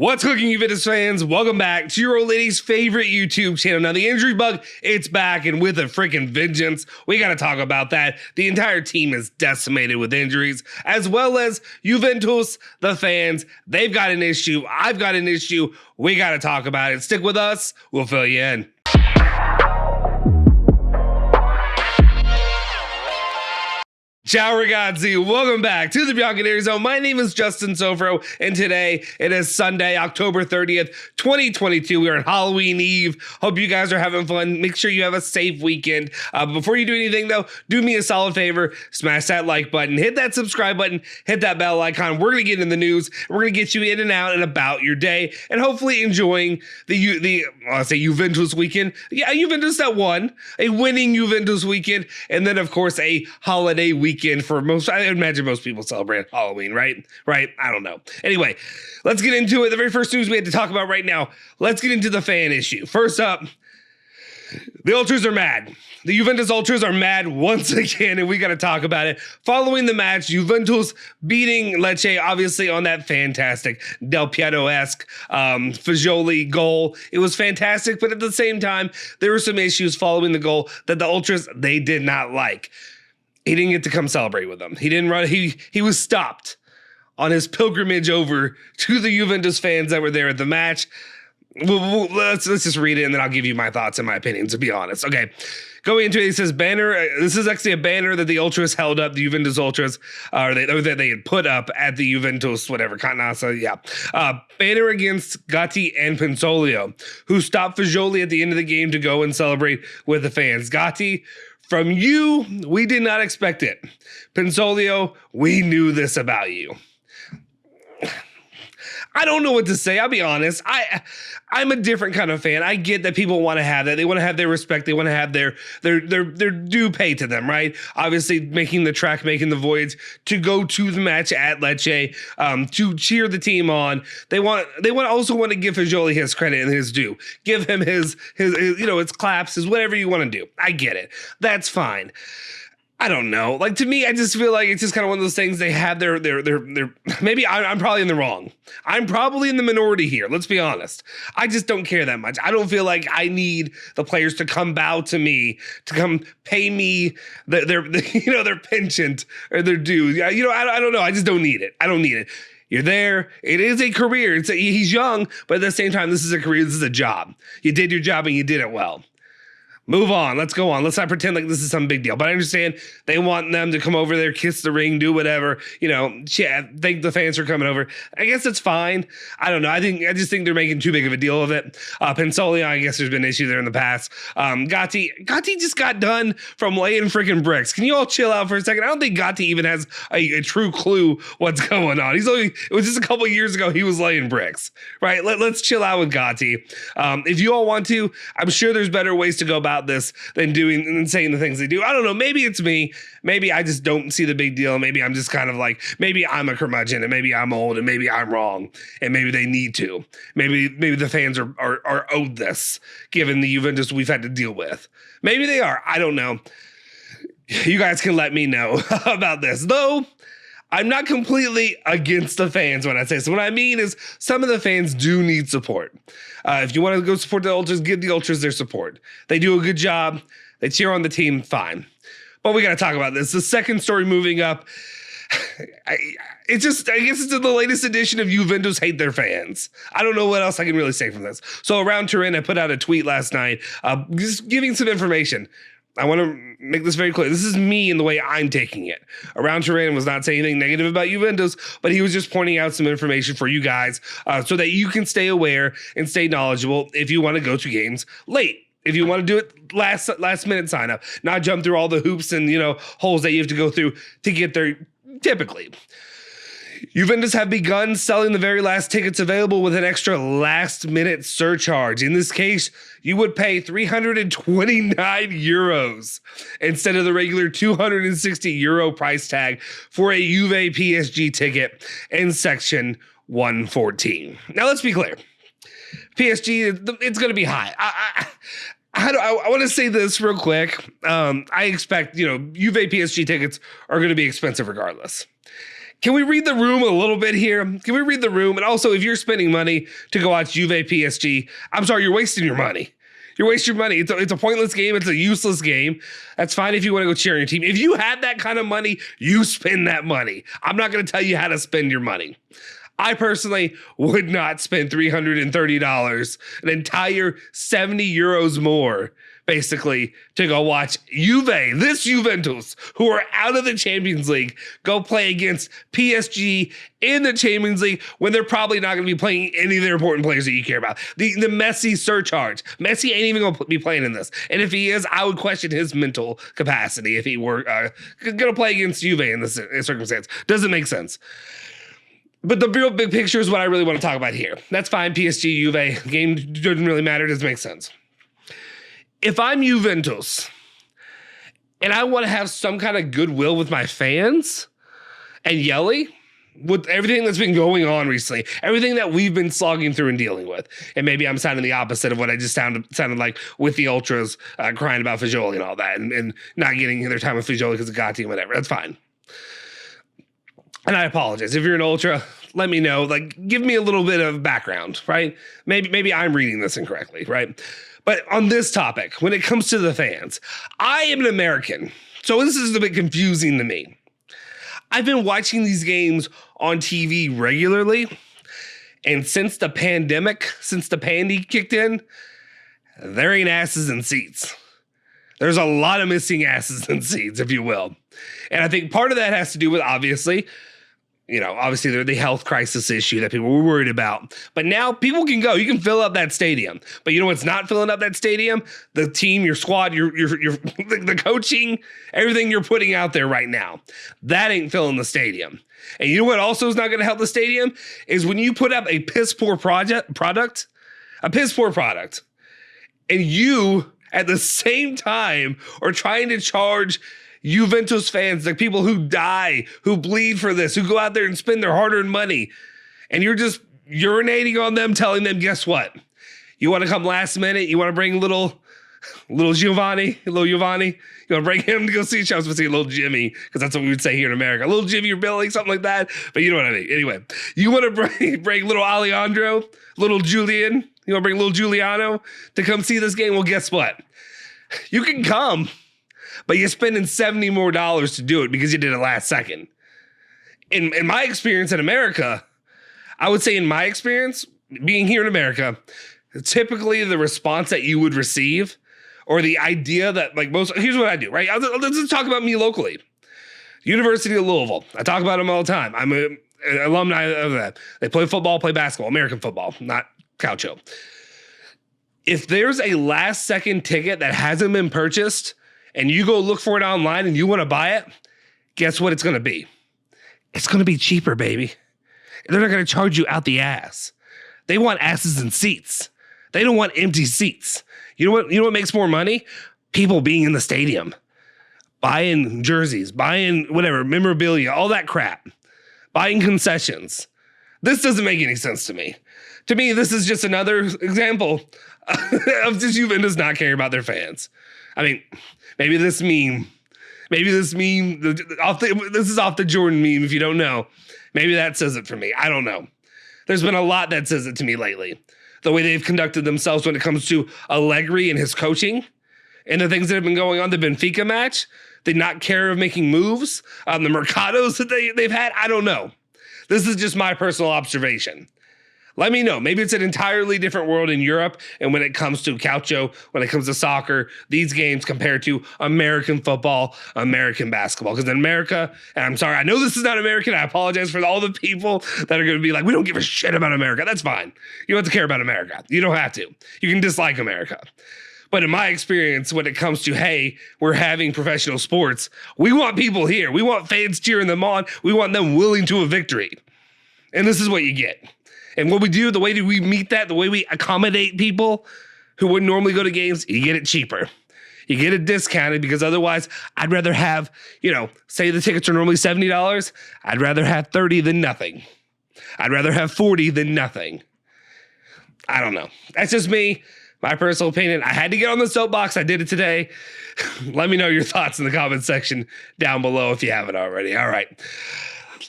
What's cooking, Juventus fans? Welcome back to your old lady's favorite YouTube channel. Now, the injury bug, it's back, and with a freaking vengeance. We got to talk about that. The entire team is decimated with injuries, as well as Juventus, the fans. They've got an issue. I've got an issue. We got to talk about it. Stick with us. We'll fill you in. Ciao ragazzi, welcome back to the Bianconeri Zone. My name is Justin Sofro, and today it is Sunday, October 30th, 2022. We are on Halloween Eve. Hope you guys are having fun. Make sure you have a safe weekend. Before you do anything though, do me a solid favor, smash that like button, hit that subscribe button, hit that bell icon. We're gonna get in the news. We're gonna get you in and out and about your day, and hopefully enjoying I'll say Juventus weekend. Yeah, Juventus that won, a winning Juventus weekend, and then of course a holiday weekend for most. I imagine most people celebrate Halloween, right? I don't know. Anyway, let's get into it. The very first news we had to talk about right now. Let's get into the fan issue. First up, the Ultras are mad. The Juventus Ultras are mad once again, and we got to talk about it. Following the match, Juventus beating Lecce, obviously on that fantastic Del Piero-esque Fagioli goal. It was fantastic, but at the same time, there were some issues following the goal that the Ultras, they did not like. He didn't get to come celebrate with them. He didn't run. He was stopped on his pilgrimage over to the Juventus fans that were there at the match. Let's just read it, and then I'll give you my thoughts and my opinions, to be honest. Okay. Going into it, it says banner. This is actually a banner that the Ultras held up, the Juventus Ultras, or that they had put up at the Juventus, whatever, Canassa, yeah. Banner against Gatti and Pinsoglio, who stopped Fagioli at the end of the game to go and celebrate with the fans. Gatti, from you, we did not expect it. Pinsoglio, we knew this about you. I don't know what to say. I'll be honest. I'm a different kind of fan. I get that people want to have that. They want to have their respect. They want to have their due pay to them, right? Obviously, making the trek, making the voyage to go to the match at Lecce, to cheer the team on. They also want to give Fagioli his credit and his due. Give him his his claps, his whatever you want to do. I get it. That's fine. I don't know. Like, to me, I just feel like it's just kind of one of those things. They have their maybe I'm probably in the wrong. I'm probably in the minority here. Let's be honest. I just don't care that much. I don't feel like I need the players to come bow to me, to come pay me their penchant or their due. I don't know. I just don't need it. I don't need it. You're there. It is a career. He's young, but at the same time, this is a career. This is a job. You did your job and you did it well. Move on. Let's go on. Let's not pretend like this is some big deal. But I understand they want them to come over there, kiss the ring, do whatever. Thank the fans for coming over. I guess it's fine. I don't know. I just think they're making too big of a deal of it. Pinsoglio, I guess there's been an issue there in the past. Gatti just got done from laying freaking bricks. Can you all chill out for a second? I don't think Gatti even has a true clue what's going on. It was just a couple years ago he was laying bricks, right? Let's chill out with Gatti. If you all want to, I'm sure there's better ways to go about this than doing and saying the things they do. I don't know. Maybe it's me. Maybe I just don't see the big deal. Maybe I'm just kind of like, maybe I'm a curmudgeon and maybe I'm old and maybe I'm wrong and maybe they need to. Maybe the fans are owed this given the Juventus we've had to deal with. Maybe they are. I don't know. You guys can let me know about this. Though I'm not completely against the fans when I say so. What I mean is some of the fans do need support. If you want to go support the Ultras, give the Ultras their support. They do a good job. They cheer on the team, fine. But we got to talk about this. The second story moving up, I guess it's the latest edition of Juventus hate their fans. I don't know what else I can really say from this. So around Turin, I put out a tweet last night just giving some information. I want to make this very clear. This is me and the way I'm taking it. Around Turin was not saying anything negative about Juventus, but he was just pointing out some information for you guys so that you can stay aware and stay knowledgeable if you want to go to games late. If you want to do it last minute sign up, not jump through all the hoops and holes that you have to go through to get there typically. Juventus have begun selling the very last tickets available with an extra last-minute surcharge. In this case, you would pay 329 euros instead of the regular 260 euro price tag for a Juve PSG ticket in section 114. Now, let's be clear. PSG, it's going to be high. I want to say this real quick. I expect, Juve PSG tickets are going to be expensive regardless. Can we read the room a little bit here? Can we read the room? And also, if you're spending money to go watch Juve PSG, I'm sorry, you're wasting your money. You're wasting your money. It's a pointless game. It's a useless game. That's fine if you want to go cheer on your team. If you had that kind of money, you spend that money. I'm not going to tell you how to spend your money. I personally would not spend $330, an entire 70 euros more, basically, to go watch Juve, this Juventus, who are out of the Champions League, go play against PSG in the Champions League when they're probably not going to be playing any of their important players that you care about. The Messi surcharge. Messi ain't even going to be playing in this. And if he is, I would question his mental capacity if he were going to play against Juve in this circumstance. Doesn't make sense. But the real big picture is what I really want to talk about here. That's fine, PSG, Juve, game doesn't really matter, doesn't make sense. If I'm Juventus and I want to have some kind of goodwill with my fans and Yelly, with everything that's been going on recently, everything that we've been slogging through and dealing with, and maybe I'm sounding the opposite of what I just sounded like with the ultras crying about Fagioli and all that, and not getting their time with Fagioli because of Gatti and whatever. That's fine. And I apologize. If you're an ultra, let me know. Like, give me a little bit of background, right? Maybe I'm reading this incorrectly, right? But on this topic, when it comes to the fans, I am an American, so this is a bit confusing to me. I've been watching these games on TV regularly, and since the pandemic, since the pandy kicked in, there ain't asses in seats. There's a lot of missing asses in seats, if you will. And I think part of that has to do with, obviously the health crisis issue that people were worried about. But now people can go. You can fill up that stadium. But you know what's not filling up that stadium? The team, your squad, your the coaching, everything you're putting out there right now. That ain't filling the stadium. And you know what also is not going to help the stadium? Is when you put up a piss poor product, and you at the same time are trying to charge Juventus fans, the people who die, who bleed for this, who go out there and spend their hard-earned money, and you're just urinating on them, telling them, guess what? You want to come last minute? You want to bring little Giovanni? You want to bring him to go see? I was supposed to say little Jimmy, because that's what we would say here in America. Little Jimmy or Billy, something like that. But you know what I mean. Anyway, you want to bring little Alejandro, little Julian, you want to bring little Giuliano to come see this game? Well, guess what? You can come, but you're spending $70 more to do it because you did it last second. In my experience in America, I would say in my experience, being here in America, typically the response that you would receive, or the idea that here's what I do, right? Let's just talk about me locally. University of Louisville. I talk about them all the time. I'm an alumni of that. They play football, play basketball, American football, not Calcio. If there's a last second ticket that hasn't been purchased, and you go look for it online and you want to buy it, guess what it's going to be? It's going to be cheaper, baby. They're not going to charge you out the ass. They want asses in seats. They don't want empty seats. You know what makes more money? People being in the stadium, buying jerseys, buying whatever, memorabilia, all that crap, buying concessions. This doesn't make any sense to me. To me, this is just another example of just Juventus not caring about their fans. I mean, maybe this meme, this is off the Jordan meme if you don't know. Maybe that says it for me. I don't know. There's been a lot that says it to me lately. The way they've conducted themselves when it comes to Allegri and his coaching and the things that have been going on, the Benfica match, they not care of making moves, the Mercados that they've had. I don't know. This is just my personal observation. Let me know. Maybe it's an entirely different world in Europe. And when it comes to calcio, when it comes to soccer, these games compared to American football, American basketball. Because in America, and I'm sorry, I know this is not American. I apologize for all the people that are going to be like, we don't give a shit about America. That's fine. You don't have to care about America. You don't have to. You can dislike America. But in my experience, when it comes to, hey, we're having professional sports, we want people here. We want fans cheering them on. We want them willing to a victory. And this is what you get. And what we do, the way that we meet that, the way we accommodate people who wouldn't normally go to games, you get it cheaper. You get it discounted because otherwise I'd rather have, say the tickets are normally $70. I'd rather have 30 than nothing. I'd rather have 40 than nothing. I don't know. That's just me, my personal opinion. I had to get on the soapbox. I did it today. Let me know your thoughts in the comment section down below if you haven't already. All right.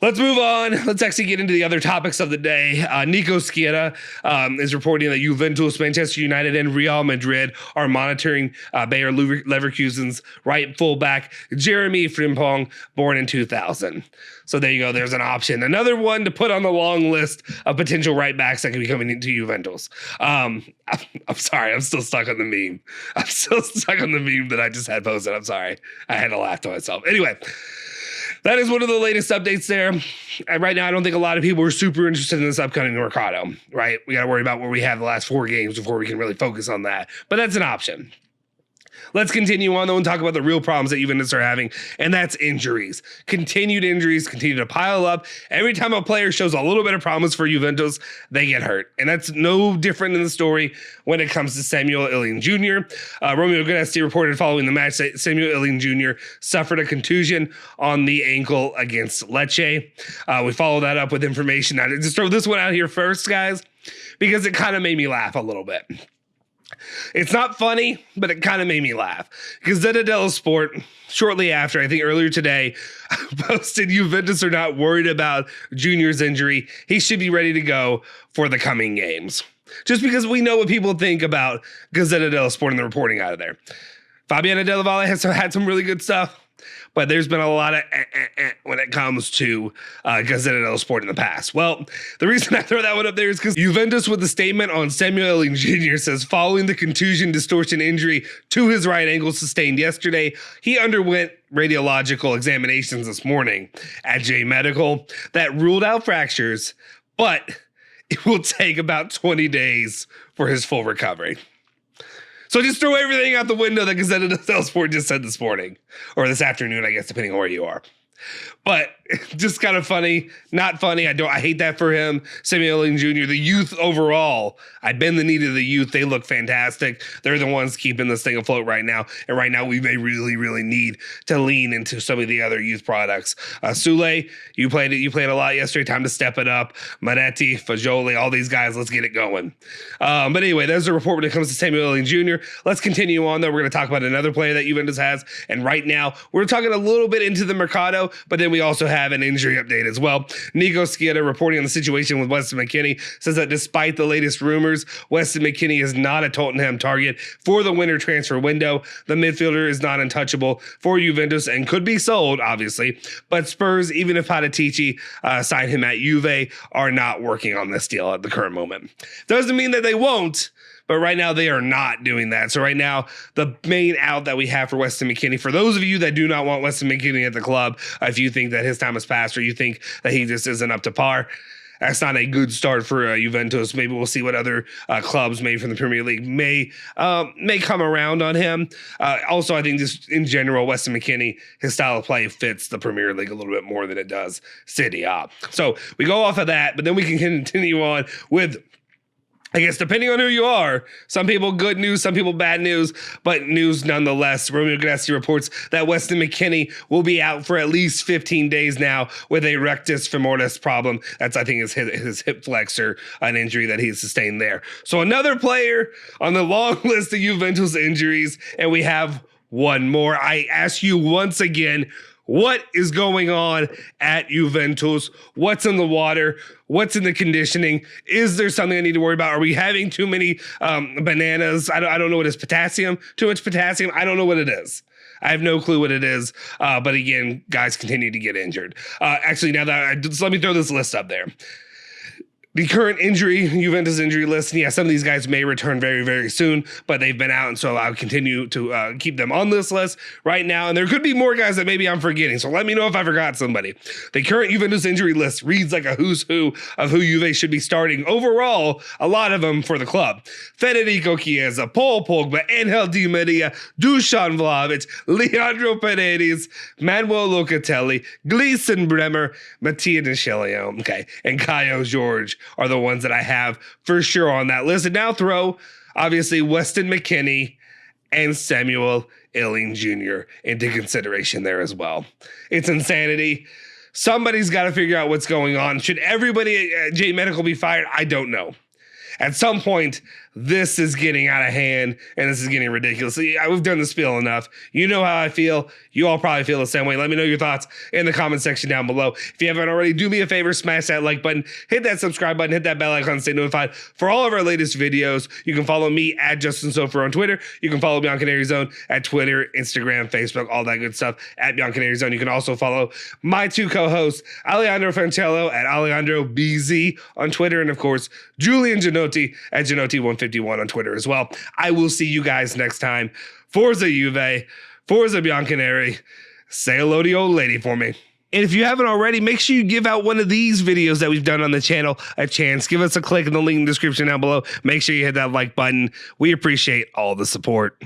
Let's move on. Let's actually get into the other topics of the day. Nico Schietta is reporting that Juventus, Manchester United, and Real Madrid are monitoring Bayer Leverkusen's right fullback, Jeremy Frimpong, born in 2000. So there you go. There's an option. Another one to put on the long list of potential right backs that could be coming into Juventus. I'm sorry. I'm still stuck on the meme. I'm still stuck on the meme that I just had posted. I'm sorry. I had to laugh to myself. Anyway, that is one of the latest updates there. And right now, I don't think a lot of people are super interested in this upcoming Mercado, right? We got to worry about where we have the last 4 games before we can really focus on that. But that's an option. Let's continue on, though, and talk about the real problems that Juventus are having, and that's injuries. Continued injuries continue to pile up. Every time a player shows a little bit of promise for Juventus, they get hurt. And that's no different in the story when it comes to Samuel Iling-Junior. Romeo Guidetti reported following the match that Samuel Iling-Junior suffered a contusion on the ankle against Lecce. We follow that up with information. I just throw this one out here first, guys, because it kind of made me laugh a little bit. It's not funny, but it kind of made me laugh. Gazzetta dello Sport, shortly after, I think earlier today, posted Juventus are not worried about Junior's injury. He should be ready to go for the coming games. Just because we know what people think about Gazzetta dello Sport and the reporting out of there. Fabiano Della Valle has had some really good stuff, but there's been a lot of when it comes to Gazzetta dello Sport in the past. Well, the reason I throw that one up there is because Juventus, with a statement on Samuel Iling-Junior, says following the contusion distortion injury to his right ankle sustained yesterday, he underwent radiological examinations this morning at J Medical that ruled out fractures, but it will take about 20 days for his full recovery. So just throw everything out the window that Gazzetta dello Sport just said this morning, or this afternoon, I guess, depending on where you are. But just kind of funny, not funny. I hate that for him. Samuel Iling-Junior, the youth overall, I bend the knee to the youth. They look fantastic. They're the ones keeping this thing afloat right now. And right now, we may really, really need to lean into some of the other youth products. Sule, you played a lot yesterday. Time to step it up. Manetti, Fagioli, all these guys. Let's get it going. But anyway, there's a report when it comes to Samuel Iling-Junior. Let's continue on, though. We're going to talk about another player that Juventus has. And right now, we're talking a little bit into the Mercado, but then we also have an injury update as well. Nico Schietta, reporting on the situation with Weston McKennie, says that despite the latest rumors, Weston McKennie is not a Tottenham target for the winter transfer window. The midfielder is not untouchable for Juventus and could be sold, obviously. But Spurs, even if Paratici signed him at Juve, are not working on this deal at the current moment. Doesn't mean that they won't, but right now they are not doing that. So right now, the main out that we have for Weston McKennie, for those of you that do not want Weston McKennie at the club, if you think that his time has passed or you think that he just isn't up to par, that's not a good start for Juventus. Maybe we'll see what other clubs, maybe from the Premier League, may come around on him. Also, I think just in general, Weston McKennie, his style of play fits the Premier League a little bit more than it does City A. So we go off of that, but then we can continue on with, I guess, depending on who you are, some people good news, some people bad news, but news nonetheless. Romeo Guidetti reports that Weston McKennie will be out for at least 15 days now with a rectus femoris problem. That's, I think, his hip flexor, an injury that he sustained there. So another player on the long list of Juventus injuries, and we have one more. I ask you once again, what is going on at Juventus? What's in the water? What's in the conditioning? Is there something I need to worry about? Are we having too many bananas? I don't know what is potassium. Too much potassium? I don't know what it is. I have no clue what it is. But again, guys continue to get injured. Actually, now that just let me throw this list up there. The current Juventus injury list, yeah, some of these guys may return very, very soon, but they've been out, and so I'll continue to keep them on this list right now. And there could be more guys that maybe I'm forgetting, so let me know if I forgot somebody. The current Juventus injury list reads like a who's who of who Juve should be starting. Overall, a lot of them for the club. Federico Chiesa, Paul Pogba, Angel Di Maria, Dusan Vlahovic, Leandro Paredes, Manuel Locatelli, Gleason Bremer, Mattia Deschelio, okay, and Caio Jorge are the ones that I have for sure on that list. And now throw, obviously, Weston McKennie and Samuel Iling-Junior into consideration there as well. It's insanity. Somebody's got to figure out what's going on. Should everybody at J Medical be fired? I don't know. at some point, this is getting out of hand and this is getting ridiculous. We've done the spiel enough. You know how I feel. You all probably feel the same way. Let me know your thoughts in the comment section down below. If you haven't already, do me a favor, smash that like button, hit that subscribe button, hit that bell icon to stay notified for all of our latest videos. You can follow me at Justin Sofer on Twitter. You can follow Bianconeri Zone at Twitter, Instagram, Facebook, all that good stuff at Bianconeri Zone. You can also follow my two co-hosts, Alejandro Fancello at Alejandro BZ on Twitter, and of course, Julian Genotti at Genotti151 on Twitter as well. I will see you guys next time. Forza Juve, Forza Bianconeri. Say hello to your old lady for me. And if you haven't already, make sure you give out one of these videos that we've done on the channel a chance. Give us a click in the link in the description down below. Make sure you hit that like button. We appreciate all the support.